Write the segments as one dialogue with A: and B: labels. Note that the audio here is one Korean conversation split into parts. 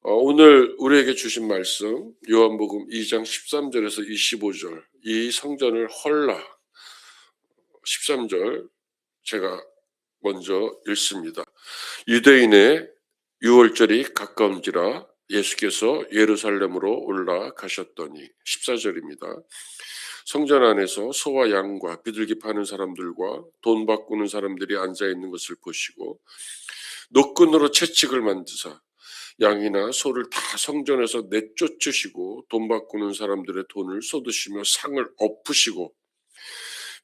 A: 오늘 우리에게 주신 말씀 요한복음 2장 13절에서 25절, 이 성전을 헐라. 13절 제가 먼저 읽습니다. 유대인의 유월절이 가까운지라 예수께서 예루살렘으로 올라가셨더니. 14절입니다. 성전 안에서 소와 양과 비둘기 파는 사람들과 돈 바꾸는 사람들이 앉아 있는 것을 보시고 노끈으로 채찍을 만드사 양이나 소를 다 성전에서 내쫓으시고 돈 바꾸는 사람들의 돈을 쏟으시며 상을 엎으시고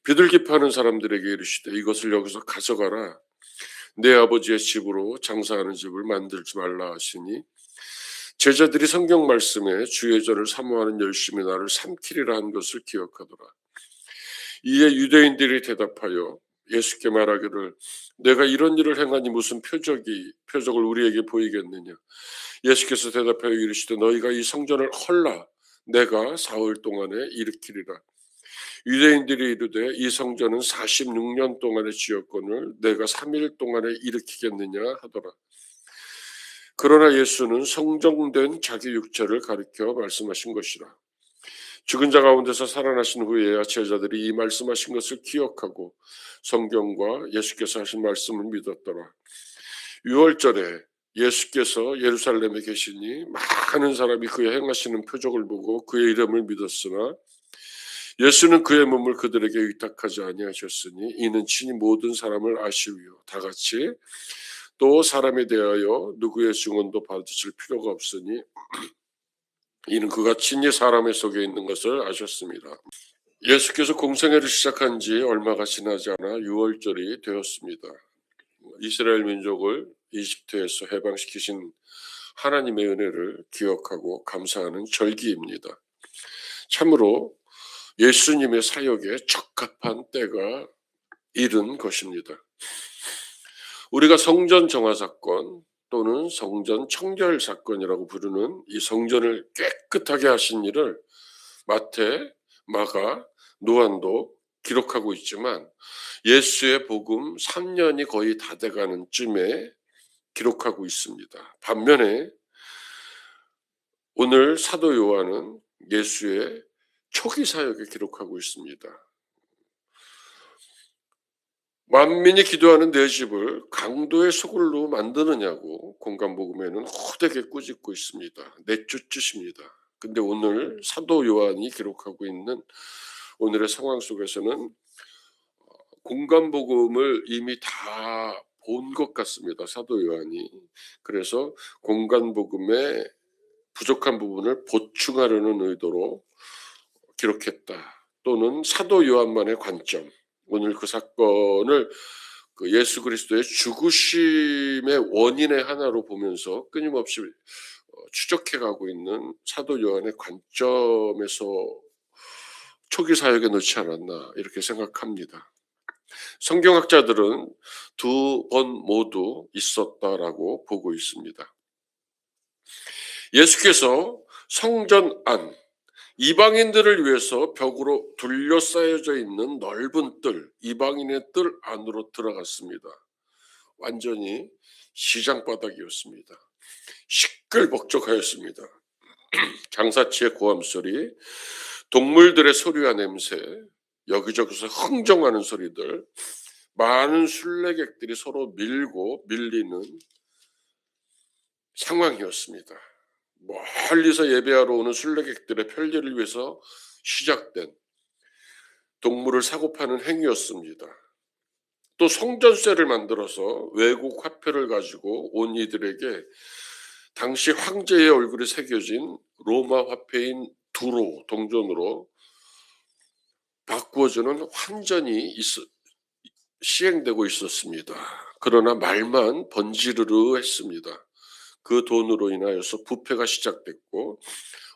A: 비둘기 파는 사람들에게 이르시되 이것을 여기서 가져가라. 내 아버지의 집으로 장사하는 집을 만들지 말라 하시니 제자들이 성경 말씀에 주의 전을 사모하는 열심히 나를 삼키리라 한 것을 기억하더라. 이에 유대인들이 대답하여 예수께 말하기를 내가 이런 일을 행하니 무슨 표적을 우리에게 보이겠느냐. 예수께서 대답하여 이르시되 너희가 이 성전을 헐라 내가 사흘 동안에 일으키리라. 유대인들이 이르되 이 성전은 46년 동안의 지었건을 내가 3일 동안에 일으키겠느냐 하더라. 그러나 예수는 성정된 자기 육체를 가리켜 말씀하신 것이라. 죽은 자 가운데서 살아나신 후에야 제자들이 이 말씀하신 것을 기억하고 성경과 예수께서 하신 말씀을 믿었더라. 유월절에 예수께서 예루살렘에 계시니 많은 사람이 그의 행하시는 표적을 보고 그의 이름을 믿었으나 예수는 그의 몸을 그들에게 의탁하지 아니하셨으니 이는 친히 모든 사람을 아시오요 다 같이 또 사람에 대하여 누구의 증언도 받으실 필요가 없으니 이는 그가 친히 사람의 속에 있는 것을 아셨습니다. 예수께서 공생애를 시작한 지 얼마가 지나지 않아 유월절이 되었습니다. 이스라엘 민족을 이집트에서 해방시키신 하나님의 은혜를 기억하고 감사하는 절기입니다. 참으로 예수님의 사역에 적합한 때가 이른 것입니다. 우리가 성전 정화 사건 또는 성전 청결 사건이라고 부르는 이 성전을 깨끗하게 하신 일을 마태, 마가, 누한도 기록하고 있지만 예수의 복음 3년이 거의 다 돼가는 쯤에 기록하고 있습니다. 반면에 오늘 사도 요한은 예수의 초기 사역을 기록하고 있습니다. 만민이 기도하는 내 집을 강도의 소굴로 만드느냐고 공간복음에는 호되게 꾸짖고 있습니다. 내쫓으십니다. 근데 오늘 사도 요한이 기록하고 있는 오늘의 상황 속에서는 공간복음을 이미 다 본 것 같습니다. 사도 요한이. 그래서 공간복음의 부족한 부분을 보충하려는 의도로 기록했다. 또는 사도 요한만의 관점. 오늘 그 사건을 예수 그리스도의 죽으심의 원인의 하나로 보면서 끊임없이 추적해가고 있는 사도 요한의 관점에서 초기 사역에 넣지 않았나 이렇게 생각합니다. 성경학자들은 두 번 모두 있었다라고 보고 있습니다. 예수께서 성전 안 이방인들을 위해서 벽으로 둘러싸여져 있는 넓은 뜰, 이방인의 뜰 안으로 들어갔습니다. 완전히 시장바닥이었습니다. 시끌벅적하였습니다. 장사치의 고함소리, 동물들의 소리와 냄새, 여기저기서 흥정하는 소리들, 많은 순례객들이 서로 밀고 밀리는 상황이었습니다. 멀리서 예배하러 오는 순례객들의 편리를 위해서 시작된 동물을 사고 파는 행위였습니다. 또 성전세를 만들어서 외국 화폐를 가지고 온 이들에게 당시 황제의 얼굴이 새겨진 로마 화폐인 두로, 동전으로 바꾸어주는 환전이 시행되고 있었습니다. 그러나 말만 번지르르 했습니다. 그 돈으로 인하여서 부패가 시작됐고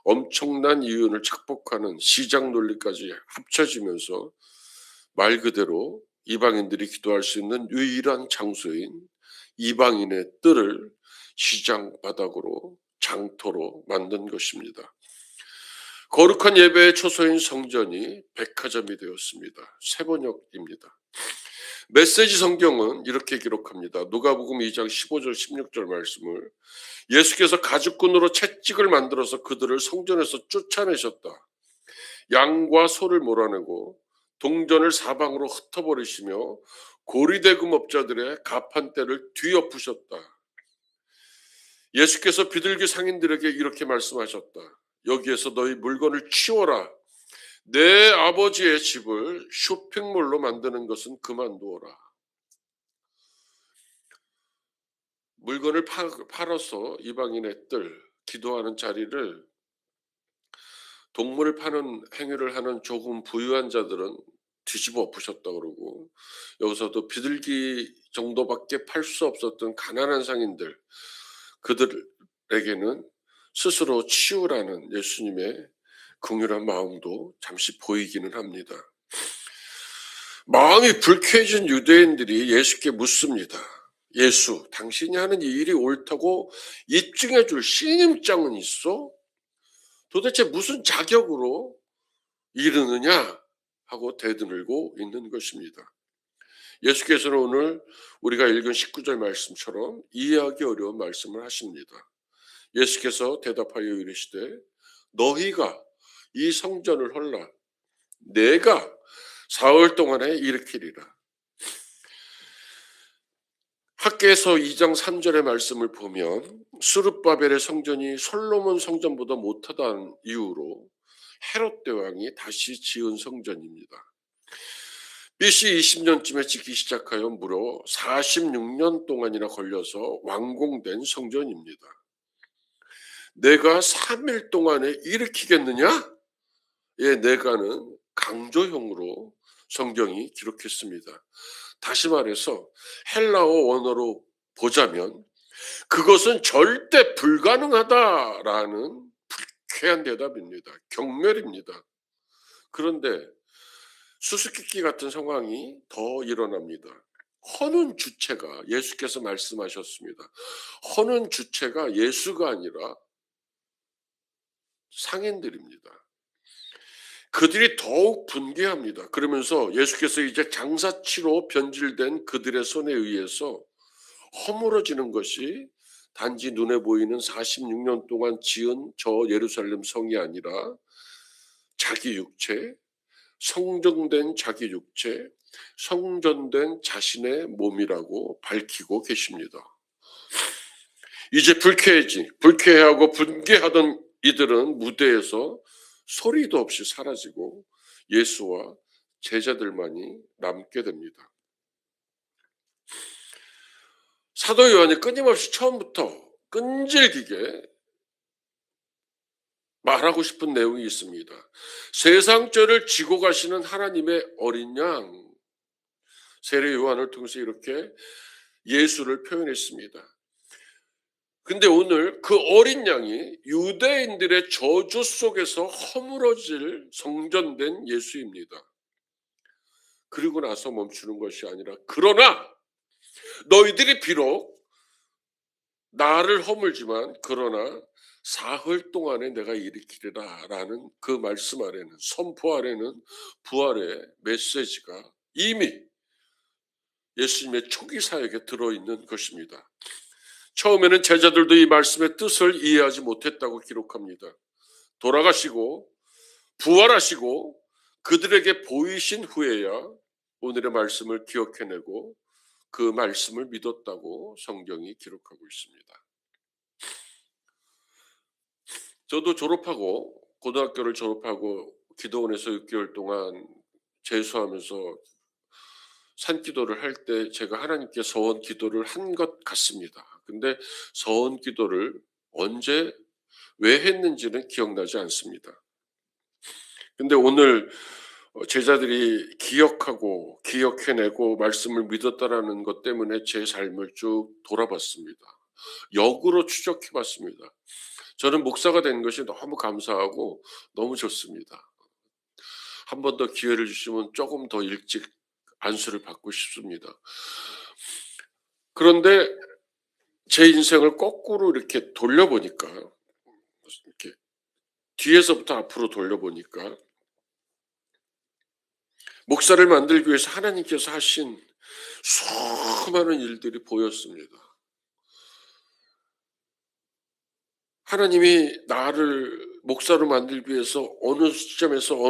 A: 엄청난 이윤을 착복하는 시장 논리까지 합쳐지면서 말 그대로 이방인들이 기도할 수 있는 유일한 장소인 이방인의 뜰을 시장 바닥으로 장터로 만든 것입니다. 거룩한 예배의 초소인 성전이 백화점이 되었습니다. 세번역입니다. 메시지 성경은 이렇게 기록합니다. 누가복음 2장 15절 16절 말씀을 예수께서 가죽끈으로 채찍을 만들어서 그들을 성전에서 쫓아내셨다. 양과 소를 몰아내고 동전을 사방으로 흩어버리시며 고리대금업자들의 가판대를 뒤엎으셨다. 예수께서 비둘기 상인들에게 이렇게 말씀하셨다. 여기에서 너희 물건을 치워라. 내 아버지의 집을 쇼핑몰로 만드는 것은 그만두어라. 물건을 팔아서 이방인의 뜰, 기도하는 자리를 동물을 파는 행위를 하는 조금 부유한 자들은 뒤집어 엎으셨다 그러고, 여기서도 비둘기 정도밖에 팔 수 없었던 가난한 상인들, 그들에게는 스스로 치우라는 예수님의 긍휼한 마음도 잠시 보이기는 합니다. 마음이 불쾌해진 유대인들이 예수께 묻습니다. 예수, 당신이 하는 이 일이 옳다고 입증해 줄 신임장은 있어? 도대체 무슨 자격으로 이르느냐? 하고 대드물고 있는 것입니다. 예수께서는 오늘 우리가 읽은 19절 말씀처럼 이해하기 어려운 말씀을 하십니다. 예수께서 대답하여 이르시되 너희가 이 성전을 헐라. 내가 사흘 동안에 일으키리라. 학개서 2장 3절의 말씀을 보면 스룹바벨의 성전이 솔로몬 성전보다 못하다는 이유로 헤롯 대왕이 다시 지은 성전입니다. BC 20년쯤에 짓기 시작하여 무려 46년 동안이나 걸려서 완공된 성전입니다. 내가 3일 동안에 일으키겠느냐? 예, 내가는 강조형으로 성경이 기록했습니다. 다시 말해서 헬라어 원어로 보자면 그것은 절대 불가능하다라는 불쾌한 대답입니다. 경멸입니다. 그런데 수수께끼 같은 상황이 더 일어납니다. 허는 주체가 예수께서 말씀하셨습니다. 허는 주체가 예수가 아니라 상인들입니다. 그들이 더욱 분개합니다. 그러면서 예수께서 이제 장사치로 변질된 그들의 손에 의해서 허물어지는 것이 단지 눈에 보이는 46년 동안 지은 저 예루살렘 성이 아니라 자기 육체, 성정된 자기 육체, 성전된 자신의 몸이라고 밝히고 계십니다. 이제 불쾌해하고 분개하던 이들은 무대에서 소리도 없이 사라지고 예수와 제자들만이 남게 됩니다. 사도 요한이 끊임없이 처음부터 끈질기게 말하고 싶은 내용이 있습니다. 세상죄를 지고 가시는 하나님의 어린 양, 세례 요한을 통해서 이렇게 예수를 표현했습니다. 근데 오늘 그 어린 양이 유대인들의 저주 속에서 허물어질 성전된 예수입니다. 그리고 나서 멈추는 것이 아니라 그러나 너희들이 비록 나를 허물지만 그러나 사흘 동안에 내가 일으키리라 라는 그 말씀 아래는, 선포 아래는 부활의 메시지가 이미 예수님의 초기 사역에 들어있는 것입니다. 처음에는 제자들도 이 말씀의 뜻을 이해하지 못했다고 기록합니다. 돌아가시고 부활하시고 그들에게 보이신 후에야 오늘의 말씀을 기억해내고 그 말씀을 믿었다고 성경이 기록하고 있습니다. 저도 고등학교를 졸업하고 기도원에서 6개월 동안 재수하면서 산기도를 할 때 제가 하나님께 서원 기도를 한 것 같습니다. 근데 서원 기도를 언제 왜 했는지는 기억나지 않습니다. 근데 오늘 제자들이 기억하고 기억해내고 말씀을 믿었다라는 것 때문에 제 삶을 쭉 돌아봤습니다. 역으로 추적해봤습니다. 저는 목사가 된 것이 너무 감사하고 너무 좋습니다. 한 번 더 기회를 주시면 조금 더 일찍 안수를 받고 싶습니다. 그런데 제 인생을 거꾸로 이렇게 돌려보니까, 이렇게 뒤에서부터 앞으로 돌려보니까 목사를 만들기 위해서 하나님께서 하신 수많은 일들이 보였습니다. 하나님이 나를 목사로 만들기 위해서 어느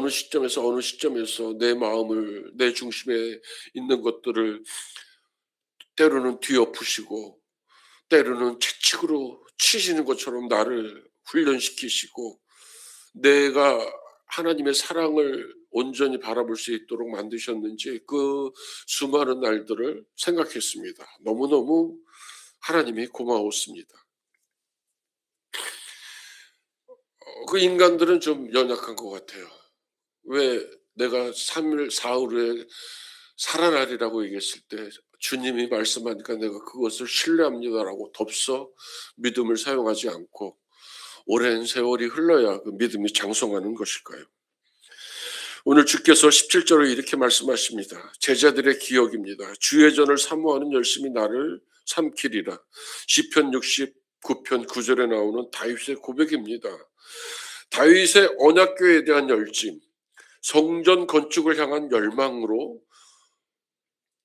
A: 시점에서 내 마음을, 내 중심에 있는 것들을 때로는 뒤엎으시고 때로는 채찍으로 치시는 것처럼 나를 훈련시키시고 내가 하나님의 사랑을 온전히 바라볼 수 있도록 만드셨는지 그 수많은 날들을 생각했습니다. 너무너무 하나님이 고마웠습니다. 그 인간들은 좀 연약한 것 같아요. 왜 내가 3일 사흘에 살아나리라고 얘기했을 때 주님이 말씀하니까 내가 그것을 신뢰합니다라고 덥석 믿음을 사용하지 않고 오랜 세월이 흘러야 그 믿음이 장성하는 것일까요? 오늘 주께서 17절에 이렇게 말씀하십니다. 제자들의 기억입니다. 주의 전을 사모하는 열심히 나를 삼키리라. 시편 69편 9절에 나오는 다윗의 고백입니다. 다윗의 언약궤에 대한 열심, 성전 건축을 향한 열망으로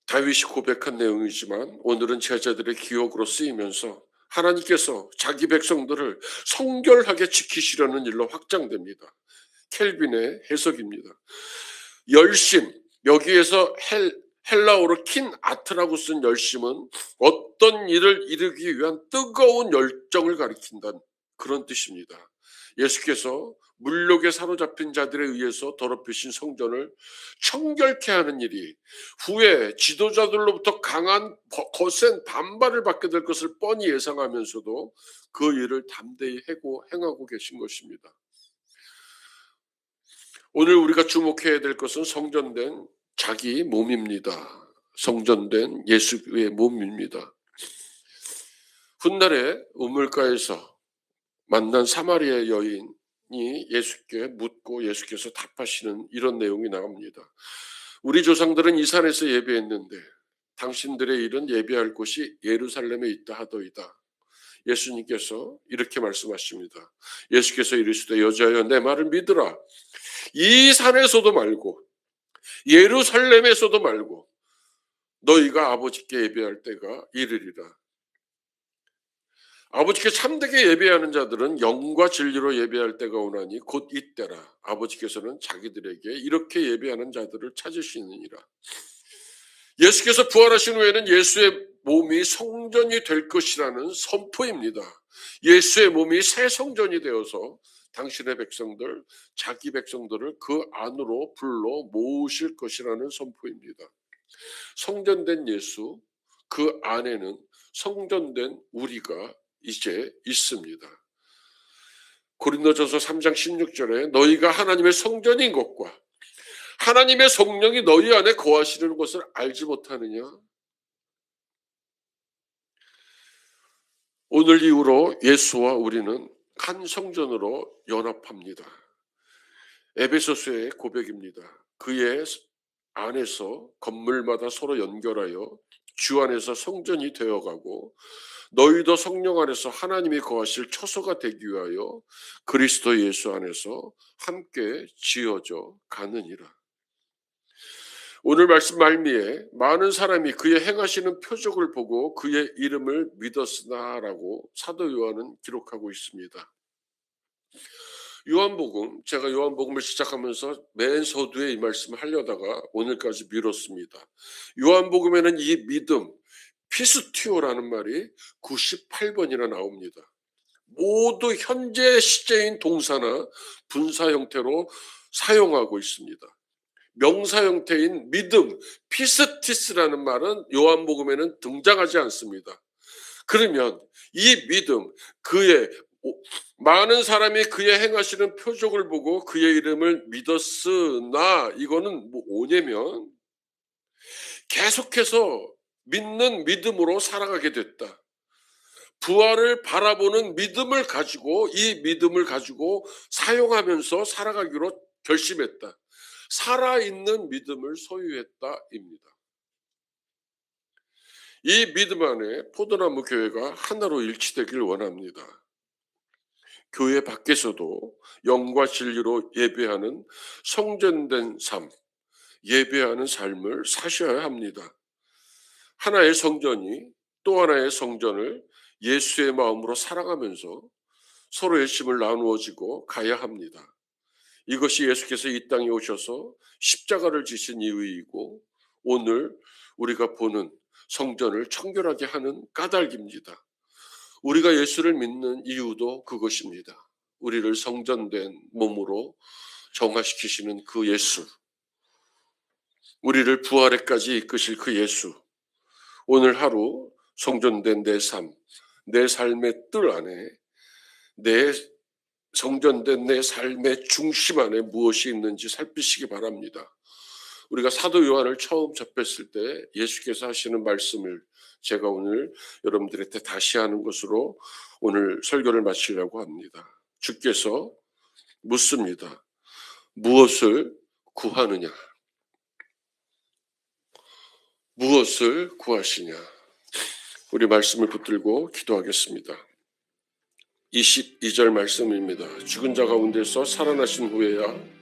A: 다윗이 고백한 내용이지만 오늘은 제자들의 기억으로 쓰이면서 하나님께서 자기 백성들을 성결하게 지키시려는 일로 확장됩니다. 켈빈의 해석입니다. 열심, 여기에서 헬라어로 킨 아트라고 쓴 열심은 어떤 일을 이루기 위한 뜨거운 열정을 가리킨다는 그런 뜻입니다. 예수께서 물욕에 사로잡힌 자들에 의해서 더럽히신 성전을 청결케 하는 일이 후에 지도자들로부터 강한 거센 반발을 받게 될 것을 뻔히 예상하면서도 그 일을 담대히 행하고 계신 것입니다. 오늘 우리가 주목해야 될 것은 성전된 자기 몸입니다. 성전된 예수의 몸입니다. 훗날에 우물가에서 만난 사마리아 여인이 예수께 묻고 예수께서 답하시는 이런 내용이 나옵니다. 우리 조상들은 이 산에서 예배했는데 당신들의 일은 예배할 곳이 예루살렘에 있다 하더이다. 예수님께서 이렇게 말씀하십니다. 예수께서 이르시되 여자여 내 말을 믿으라. 이 산에서도 말고 예루살렘에서도 말고 너희가 아버지께 예배할 때가 이르리라. 아버지께 참되게 예배하는 자들은 영과 진리로 예배할 때가 오나니 곧 이때라. 아버지께서는 자기들에게 이렇게 예배하는 자들을 찾으시느니라. 예수께서 부활하신 후에는 예수의 몸이 성전이 될 것이라는 선포입니다. 예수의 몸이 새 성전이 되어서 당신의 백성들, 자기 백성들을 그 안으로 불러 모으실 것이라는 선포입니다. 성전된 예수, 그 안에는 성전된 우리가 이제 있습니다. 고린도전서 3장 16절에 너희가 하나님의 성전인 것과 하나님의 성령이 너희 안에 거하시는 것을 알지 못하느냐? 오늘 이후로 예수와 우리는 한 성전으로 연합합니다. 에베소서의 고백입니다. 그의 안에서 건물마다 서로 연결하여 주 안에서 성전이 되어가고 너희도 성령 안에서 하나님이 거하실 처소가 되기 위하여 그리스도 예수 안에서 함께 지어져 가느니라. 오늘 말씀 말미에 많은 사람이 그의 행하시는 표적을 보고 그의 이름을 믿었으나라고 사도 요한은 기록하고 있습니다. 요한복음, 제가 요한복음을 시작하면서 맨 서두에 이 말씀을 하려다가 오늘까지 미뤘습니다. 요한복음에는 이 믿음, 피스티오라는 말이 98번이나 나옵니다. 모두 현재 시제인 동사나 분사 형태로 사용하고 있습니다. 명사 형태인 믿음, 피스티스라는 말은 요한복음에는 등장하지 않습니다. 그러면 이 믿음, 많은 사람이 그의 행하시는 표적을 보고 그의 이름을 믿었으나 이거는 뭐냐면 계속해서 믿는 믿음으로 살아가게 됐다. 부활을 바라보는 믿음을 가지고 이 믿음을 가지고 사용하면서 살아가기로 결심했다. 살아있는 믿음을 소유했다입니다. 이 믿음 안에 포도나무 교회가 하나로 일치되길 원합니다. 교회 밖에서도 영과 진리로 예배하는 성전된 삶, 예배하는 삶을 사셔야 합니다. 하나의 성전이 또 하나의 성전을 예수의 마음으로 사랑하면서 서로의 힘을 나누어지고 가야 합니다. 이것이 예수께서 이 땅에 오셔서 십자가를 지신 이유이고 오늘 우리가 보는 성전을 청결하게 하는 까닭입니다. 우리가 예수를 믿는 이유도 그것입니다. 우리를 성전된 몸으로 정화시키시는 그 예수, 우리를 부활에까지 이끄실 그 예수, 오늘 하루 성전된 내 삶, 내 삶의 뜰 안에, 내 성전된 내 삶의 중심 안에 무엇이 있는지 살피시기 바랍니다. 우리가 사도 요한을 처음 접했을 때 예수께서 하시는 말씀을 제가 오늘 여러분들한테 다시 하는 것으로 오늘 설교를 마치려고 합니다. 주께서 묻습니다. 무엇을 구하느냐? 무엇을 구하시냐? 우리 말씀을 붙들고 기도하겠습니다. 22절 말씀입니다. 죽은 자 가운데서 살아나신 후에야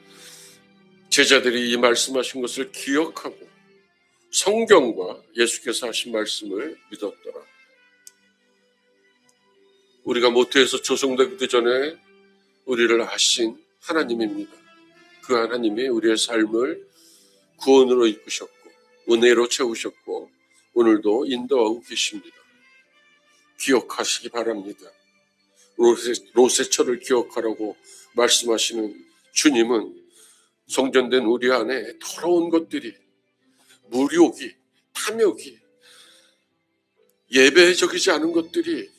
A: 제자들이 이 말씀하신 것을 기억하고 성경과 예수께서 하신 말씀을 믿었더라. 우리가 모태에서 조성되기도 전에 우리를 아신 하나님입니다. 그 하나님이 우리의 삶을 구원으로 이끄셨고 은혜로 채우셨고 오늘도 인도하고 계십니다. 기억하시기 바랍니다. 로세처를 기억하라고 말씀하시는 주님은 성전된 우리 안에 더러운 것들이, 무욕이, 탐욕이, 예배적이지 않은 것들이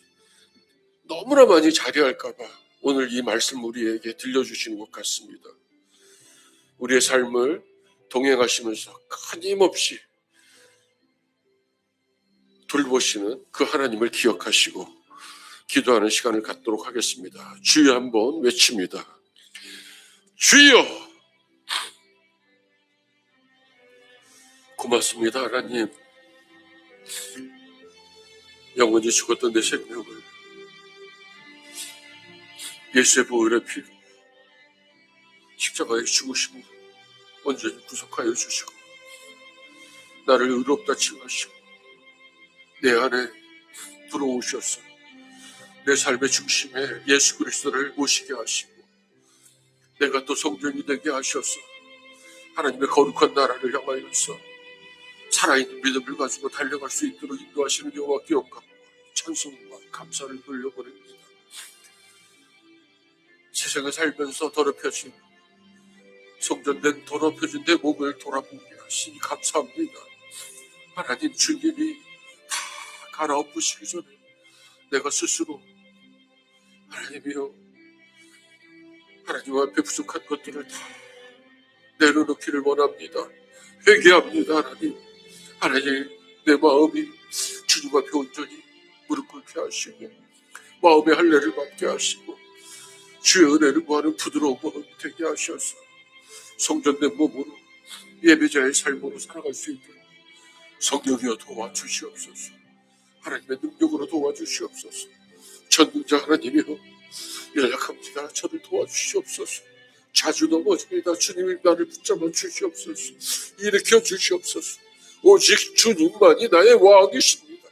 A: 너무나 많이 자리할까 봐 오늘 이 말씀 우리에게 들려주시는 것 같습니다. 우리의 삶을 동행하시면서 끊임없이 돌보시는 그 하나님을 기억하시고 기도하는 시간을 갖도록 하겠습니다. 주여 한번 외칩니다. 주여! 고맙습니다. 하나님, 영원히 죽었던 내 생명을 예수의 보혈의 피로 십자가에 죽으시고 온전히 구속하여 주시고 나를 의롭다 칭하시고 내 안에 들어오셔서 내 삶의 중심에 예수 그리스도를 모시게 하시고 내가 또 성전이 되게 하셔서 하나님의 거룩한 나라를 향하여서 살아있는 믿음을 가지고 달려갈 수 있도록 인도하시는 여호와께 영광과 찬송과 감사를 돌려보냅니다. 세상에 살면서 더럽혀진 성전된 더럽혀진 내 몸을 돌아보게 하시니 감사합니다. 하나님 주님이 다 갈아엎으시기 전에 내가 스스로 하나님이여 하나님 앞에 부족한 것들을 다 내려놓기를 원합니다. 회개합니다. 하나님 내 마음이 주님 앞에 온전히 무릎 꿇게 하시고 마음의 할례를 받게 하시고 주의 은혜를 구하는 부드러운 마음이 되게 하셔서 성전된 몸으로 예배자의 삶으로 살아갈 수 있도록 성령이여 도와주시옵소서. 하나님의 능력으로 도와주시옵소서. 전능자 하나님이여 연약합니다. 저를 도와주시옵소서. 자주 넘어집니다. 주님이 나를 붙잡아 주시옵소서. 일으켜 주시옵소서. 오직 주님만이 나의 왕이십니다.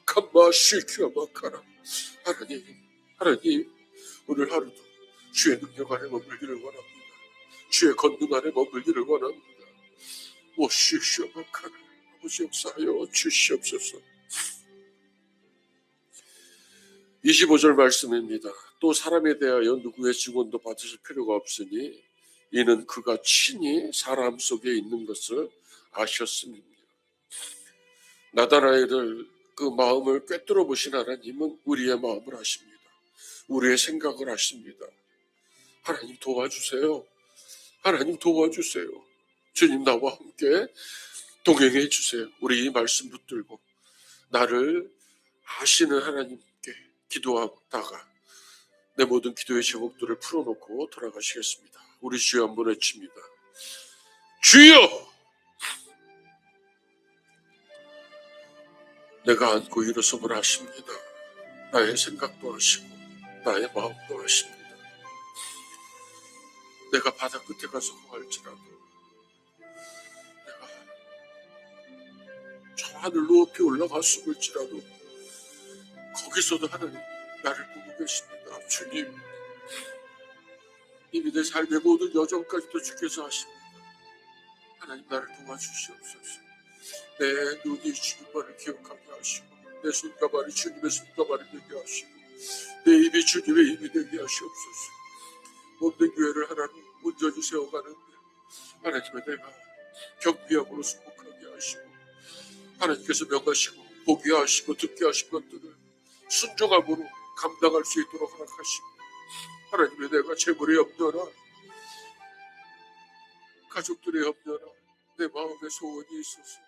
A: 감마시키와 마카라. 하나님 오늘 하루도 주의 능력 안에 머물기를 원합니다. 주의 권능 안에 머물기를 원합니다. 오시키와 마카라. 아버지 역사하여 주시옵소서. 25절 말씀입니다. 또 사람에 대하여 누구의 증언도 받으실 필요가 없으니 이는 그가 친히 사람 속에 있는 것을 아셨습니다. 나다나엘을 그 마음을 꿰뚫어 보신 하나님은 우리의 마음을 아십니다. 우리의 생각을 아십니다. 하나님 도와주세요. 하나님 도와주세요. 주님 나와 함께 동행해 주세요. 우리 이 말씀 붙들고 나를 아시는 하나님께 기도하다가 내 모든 기도의 제목들을 풀어놓고 돌아가시겠습니다. 우리 주여 한번 외칩니다. 주여! 내가 안고 일어서을 아십니다. 나의 생각도 아시고 나의 마음도 아십니다. 내가 바다 끝에 가서 구할지라도 내가 저 하늘 높이 올라갔음을지라도 거기서도 하나님 나를 보고 계십니다. 주님, 이미 내 삶의 모든 여정까지도 주께서 하십니다. 하나님 나를 도와주시옵소서. 내 눈이 주님만을 기억하게 하시고 내 손과 발이 주님의 손과 발이 되게 하시고 내 입이 주님의 입이 되게 하시옵소서. 모든 교회를 하나님 온전히 세워가는데 하나님의 내가 경비함으로 승복하게 하시고 하나님께서 명하시고 보게 하시고 듣게 하신 것들을 순종함으로 감당할 수 있도록 허락하시고 하나님의 내가 재물의 염려나 가족들의 염려나 내 마음의 소원이 있어서